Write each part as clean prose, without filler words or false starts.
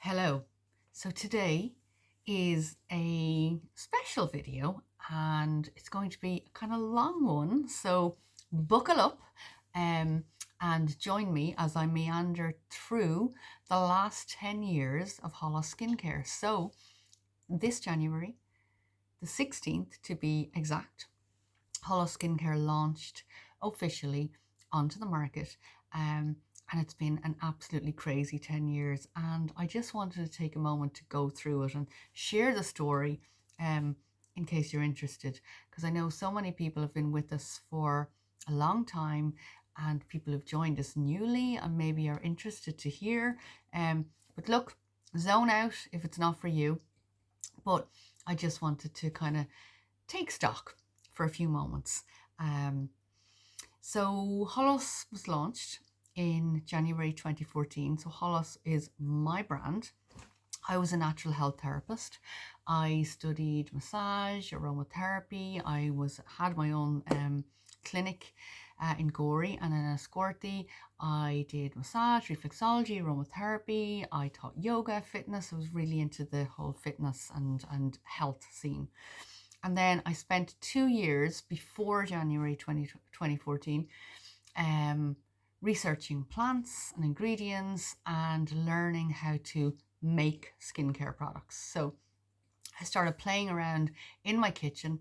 Hello. So today is a special video and it's going to be a kind of long one. So buckle up um, and join me as I meander through the last 10 years of Holos Skincare. So this January, the 16th to be exact, Holos Skincare launched officially onto the market. And it's been an absolutely crazy 10 years. And I just wanted to take a moment to go through it and share the story in case you're interested. Because I know so many people have been with us for a long time and people have joined us newly and maybe are interested to hear. But look, zone out if it's not for you. But I just wanted to kind of take stock for a few moments. Um, so Holos was launched in January 2014. So Holos is my brand. I was a natural health therapist. I studied massage, aromatherapy. Had my own clinic in Gorey and in Escorty. I did massage, reflexology, aromatherapy. I taught yoga, fitness. I was really into the whole fitness and health scene. And then I spent 2 years before January 2014 researching plants and ingredients and learning how to make skincare products. So I started playing around in my kitchen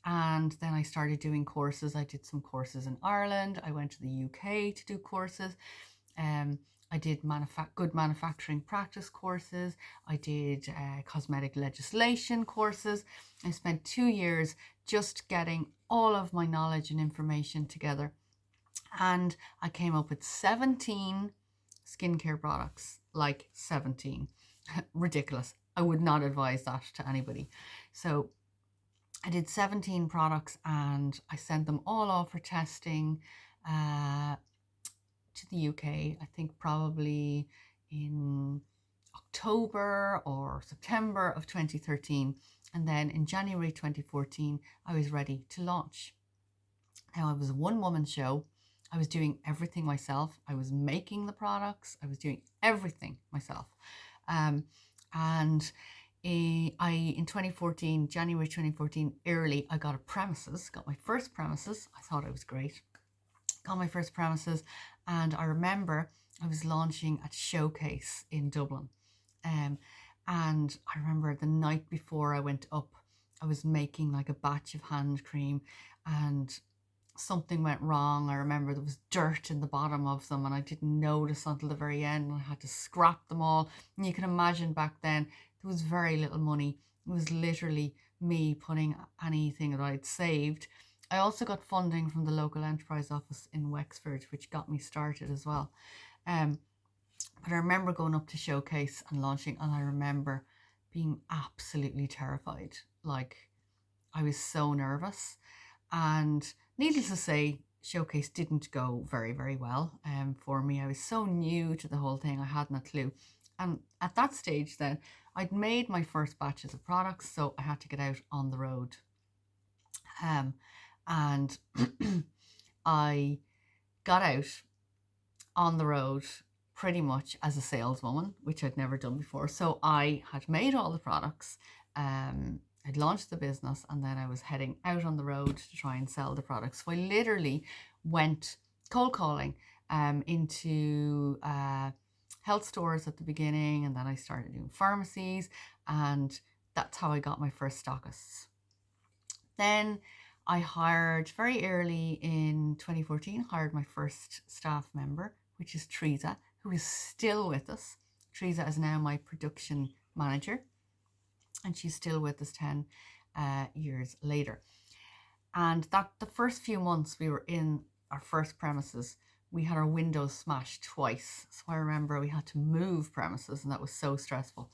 and then I started doing courses. I did some courses in Ireland. I went to the UK to do courses. I did good manufacturing practice courses. I did cosmetic legislation courses. I spent 2 years just getting all of my knowledge and information together. And I came up with 17 skincare products, like 17. Ridiculous. I would not advise that to anybody. So I did 17 products and I sent them all off for testing to the UK, I think probably in October or September of 2013. And then in January 2014, I was ready to launch. Now, I was a one-woman show. I was doing everything myself. I was making the products. I was doing everything myself. And in 2014, January 2014, early, I got my first premises. I thought it was great. Got my first premises, and I remember I was launching at Showcase in Dublin. And I remember the night before I went up, I was making like a batch of hand cream and something went wrong. I remember there was dirt in the bottom of them and I didn't notice until the very end. I had to scrap them all. And you can imagine back then, there was very little money. It was literally me putting anything that I'd saved. I also got funding from the local enterprise office in Wexford, which got me started as well. But I remember going up to Showcase and launching, and I remember being absolutely terrified. Like, I was so nervous. And needless to say, Showcase didn't go very, very well for me. I was so new to the whole thing, I hadn't a clue. And at that stage then, I'd made my first batches of products, so I had to get out on the road. And I got out on the road pretty much as a saleswoman, which I'd never done before. So I had made all the products, I'd launched the business, and then I was heading out on the road to try and sell the products. So I literally went cold calling into health stores at the beginning, and then I started doing pharmacies, and that's how I got my first stockists. Then I hired very early in 2014, hired my first staff member, which is Teresa, who is still with us. Teresa is now my production manager, and she's still with us 10 years later. And that the first few months we were in our first premises, we had our windows smashed twice. So I remember we had to move premises, and that was so stressful.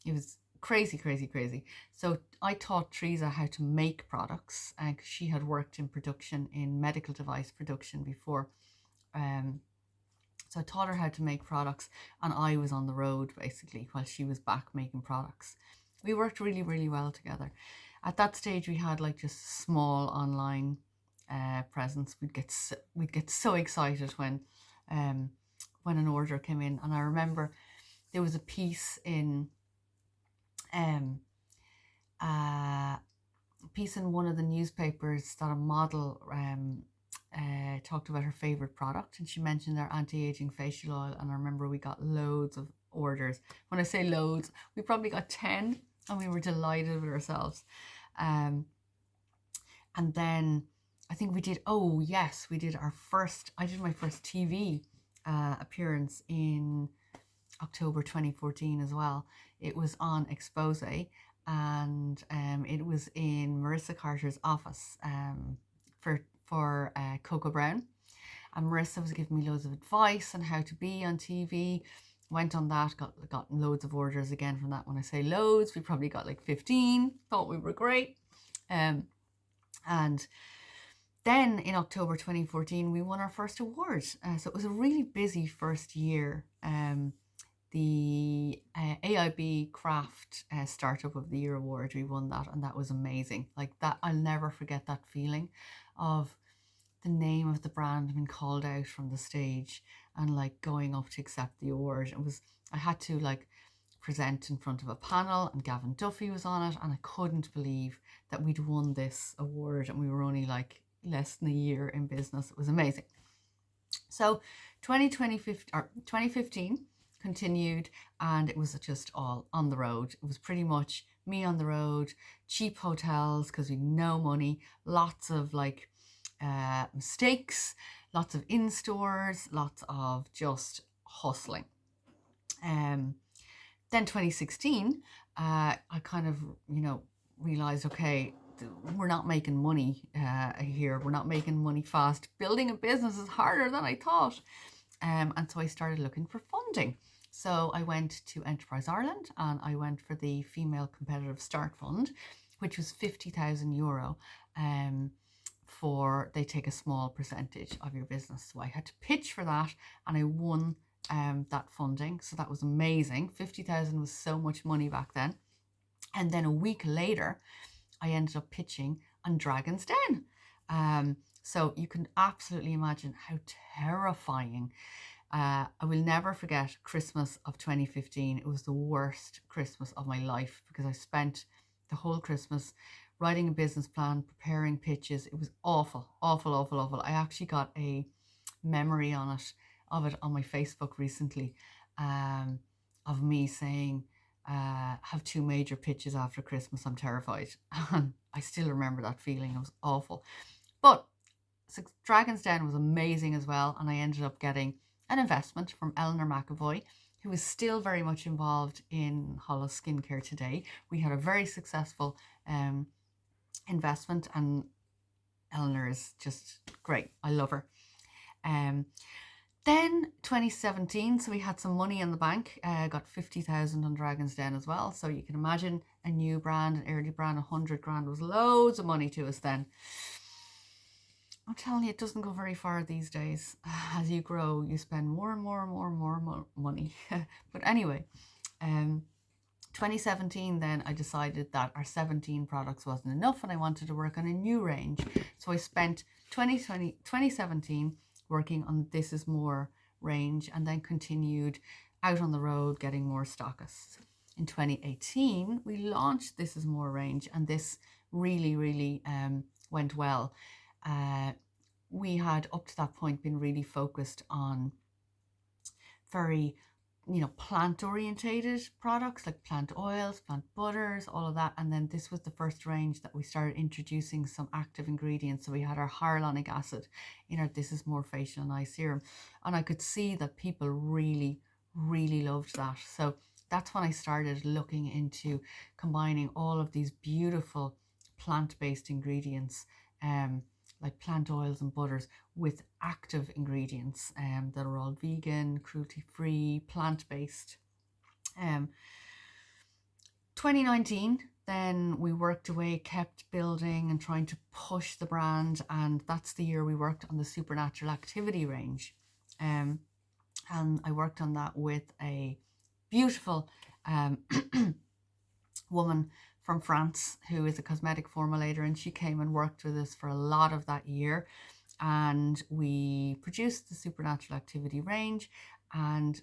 It was crazy, crazy, crazy. So I taught Teresa how to make products, and she had worked in production, in medical device production before. So I taught her how to make products, and I was on the road basically while she was back making products. We worked really, really well together. At that stage, we had like just a small online presence. We'd get so excited when an order came in, and I remember there was a piece in one of the newspapers that a model talked about her favorite product, and she mentioned our anti-aging facial oil, and I remember we got loads of orders. When I say loads, we probably got 10, and we were delighted with ourselves. And then I think we did, I did my first TV appearance in October 2014 as well. It was on Expose, and it was in Marissa Carter's office for Coco Brown. And Marissa was giving me loads of advice on how to be on TV. Went on that, got loads of orders again from that. When I say loads, we probably got like 15, thought we were great. And then in October 2014, we won our first award. So it was a really busy first year. The AIB Craft Startup of the Year award, we won that, and that was amazing. Like that, I'll never forget that feeling of the name of the brand being called out from the stage and like going up to accept the award. I had to like present in front of a panel, and Gavin Duffy was on it, and I couldn't believe that we'd won this award, and we were only like less than a year in business. It was amazing. So 2015 continued, and it was just all on the road. It was pretty much me on the road, cheap hotels because we had no money, lots of like mistakes, lots of in-stores, lots of just hustling. Then 2016, I kind of, realized, okay, we're not making money here. We're not making money fast. Building a business is harder than I thought. And so I started looking for funding. So I went to Enterprise Ireland, and I went for the Female Competitive Start Fund, which was €50,000 they take a small percentage of your business. So I had to pitch for that, and I won that funding. So that was amazing. 50,000 was so much money back then. And then a week later, I ended up pitching on Dragon's Den. So you can absolutely imagine how terrifying. I will never forget Christmas of 2015. It was the worst Christmas of my life because I spent the whole Christmas writing a business plan, preparing pitches. It was awful, awful, awful, awful. I actually got a memory of it on my Facebook recently, of me saying, have 2 major pitches after Christmas, I'm terrified. And I still remember that feeling. It was awful. But Dragon's Den was amazing as well, and I ended up getting an investment from Eleanor McAvoy, who is still very much involved in Holos Skincare today. We had a very successful investment, and Eleanor is just great. I love her. Then 2017, so we had some money in the bank, got 50,000 on Dragon's Den as well. So you can imagine a new brand, an early brand, 100 grand was loads of money to us then. I'm telling you, it doesn't go very far these days. As you grow, you spend more and more and more and more money. But anyway, 2017, then I decided that our 17 products wasn't enough, and I wanted to work on a new range. So I spent 2017 working on This Is More range, and then continued out on the road getting more stockists. In 2018, we launched This Is More range, and this really, really went well. We had up to that point been really focused on very, plant orientated products like plant oils, plant butters, all of that. And then this was the first range that we started introducing some active ingredients. So we had our hyaluronic acid in our This Is More facial and eye serum, and I could see that people really, really loved that. So that's when I started looking into combining all of these beautiful plant-based ingredients, like plant oils and butters, with active ingredients that are all vegan, cruelty-free, plant-based. 2019, then we worked away, kept building and trying to push the brand, and that's the year we worked on the Supernatural Activity range. And I worked on that with a beautiful woman from France who is a cosmetic formulator, and she came and worked with us for a lot of that year, and we produced the Supernatural Activity range. And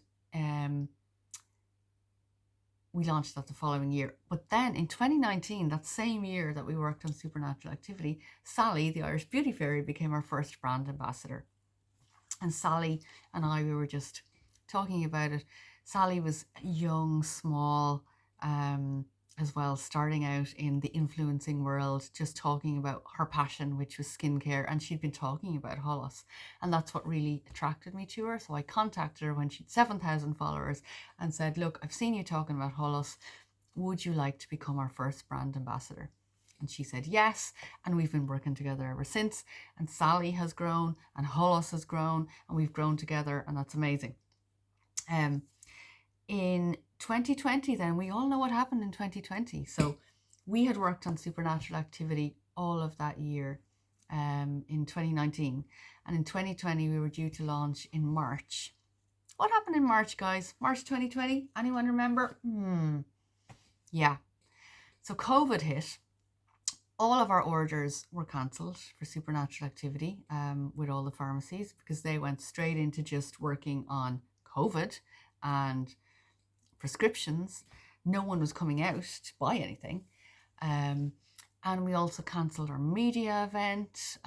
we launched that the following year. But then in 2019, that same year that we worked on Supernatural Activity, Sally, the Irish Beauty Fairy, became our first brand ambassador. And Sally and I, we were just talking about it. Sally was young, small, as well, starting out in the influencing world, just talking about her passion, which was skincare, and she'd been talking about Holos, and that's what really attracted me to her. So I contacted her when she'd 7,000 followers and said, look, I've seen you talking about Holos. Would you like to become our first brand ambassador? And she said yes, and we've been working together ever since. And Sally has grown, and Holos has grown, and we've grown together, and that's amazing. In 2020, then, we all know what happened in 2020. So we had worked on Supernatural Activity all of that year, in 2019. And in 2020, we were due to launch in March. What happened in March, guys? March 2020? Anyone remember? Yeah. So COVID hit. All of our orders were cancelled for Supernatural Activity, with all the pharmacies, because they went straight into just working on COVID and prescriptions. No one was coming out to buy anything. And we also cancelled our media event.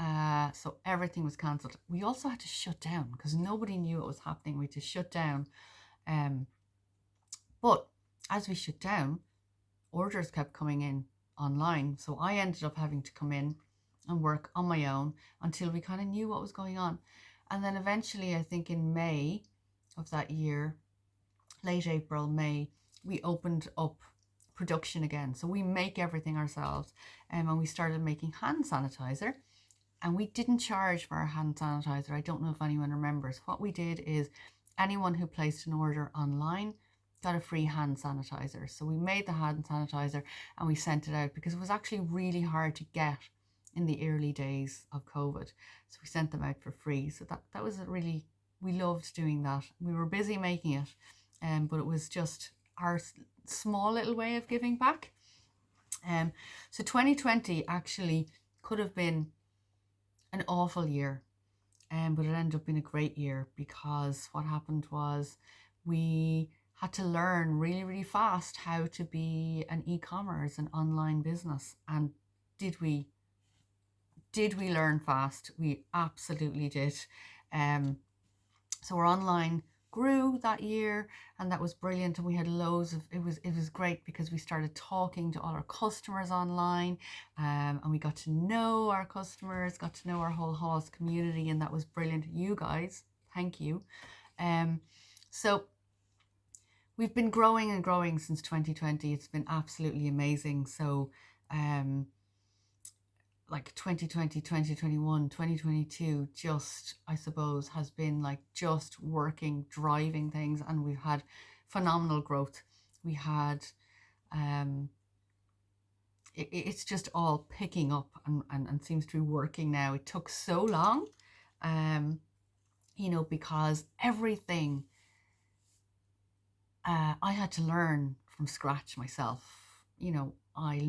So everything was cancelled. We also had to shut down because nobody knew what was happening. We had to shut down. But as we shut down, orders kept coming in online. So I ended up having to come in and work on my own until we kind of knew what was going on. And then eventually, I think in May of that year, late April, May, we opened up production again. So we make everything ourselves. And we started making hand sanitizer. And we didn't charge for our hand sanitizer. I don't know if anyone remembers. What we did is anyone who placed an order online got a free hand sanitizer. So we made the hand sanitizer and we sent it out because it was actually really hard to get in the early days of COVID. So we sent them out for free. So that was really, we loved doing that. We were busy making it, but it was just our small little way of giving back. So 2020 actually could have been an awful year, but it ended up being a great year because what happened was we had to learn really, really fast how to be an e-commerce, an online business. And did we learn fast? We absolutely did. So our online grew that year, and that was brilliant. And we had loads of, it was great because we started talking to all our customers online, and we got to know our customers, got to know our whole Holos community, and that was brilliant. You guys, thank you. So we've been growing and growing since 2020. It's been absolutely amazing. So like 2020, 2021, 2022, just, I suppose, has been like just working, driving things, and we've had phenomenal growth. We had, it's just all picking up and seems to be working now. It took so long, because everything I had to learn from scratch myself. I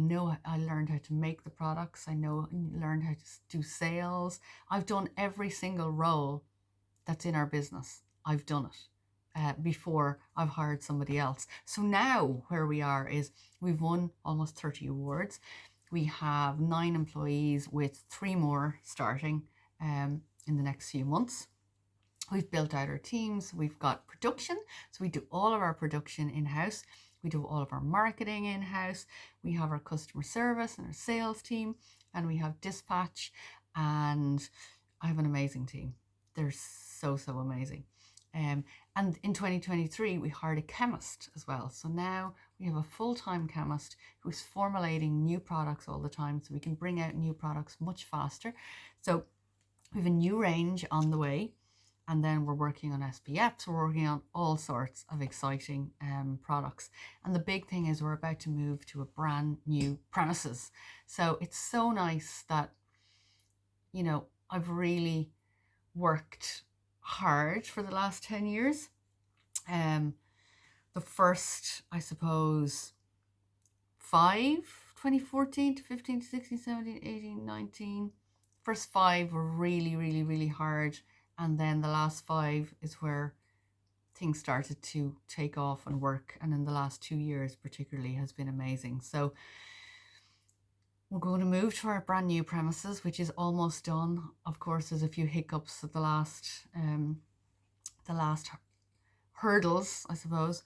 learned how to make the products. I learned how to do sales. I've done every single role that's in our business. I've done it before I've hired somebody else. So now where we are is we've won almost 30 awards. We have 9 employees with 3 more starting in the next few months. We've built out our teams. We've got production. So we do all of our production in-house. We do all of our marketing in-house. We have our customer service and our sales team, and we have dispatch, and I have an amazing team. They're so amazing. And in 2023, we hired a chemist as well. So now we have a full-time chemist who's formulating new products all the time, so we can bring out new products much faster. So we have a new range on the way. And then we're working on SPFs, we're working on all sorts of exciting products. And the big thing is we're about to move to a brand new premises. So it's so nice that, I've really worked hard for the last 10 years. The first, I suppose, 5, 2014 to 15 to 16, 17, 18, 19, first 5 were really, really, really hard. And then the last 5 is where things started to take off and work, and in the last 2 years particularly has been amazing. So we're going to move to our brand new premises, which is almost done. Of course, there's a few hiccups at the last hurdles, I suppose.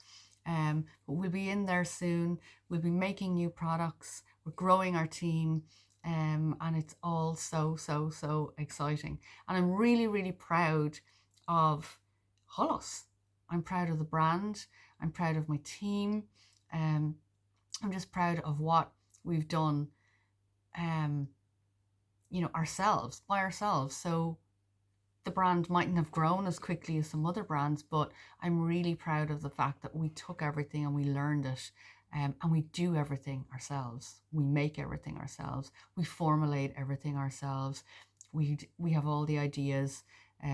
But we'll be in there soon. We'll be making new products. We're growing our team. And it's all so exciting. And I'm really, really proud of Holos. I'm proud of the brand. I'm proud of my team. I'm just proud of what we've done, ourselves, by ourselves. So the brand mightn't have grown as quickly as some other brands, but I'm really proud of the fact that we took everything and we learned it, and we do everything ourselves. We make everything ourselves. We formulate everything ourselves. We have all the ideas.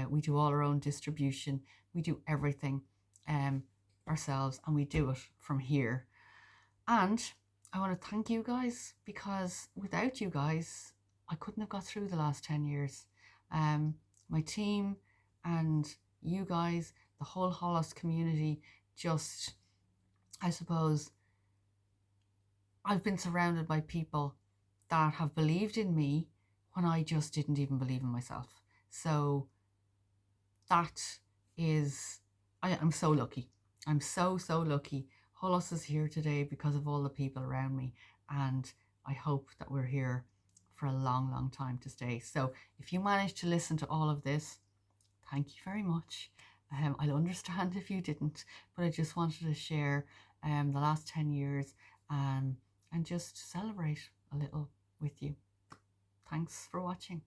We do all our own distribution. We do everything ourselves, and we do it from here. And I want to thank you guys, because without you guys, I couldn't have got through the last 10 years. My team and you guys, the whole Holos community, just, I suppose, I've been surrounded by people that have believed in me when I just didn't even believe in myself. So that is, I'm so lucky. I'm so lucky. Holos is here today because of all the people around me, and I hope that we're here for a long time to stay. So if you managed to listen to all of this, thank you very much. I'll understand if you didn't, but I just wanted to share the last 10 years and just celebrate a little with you. Thanks for watching.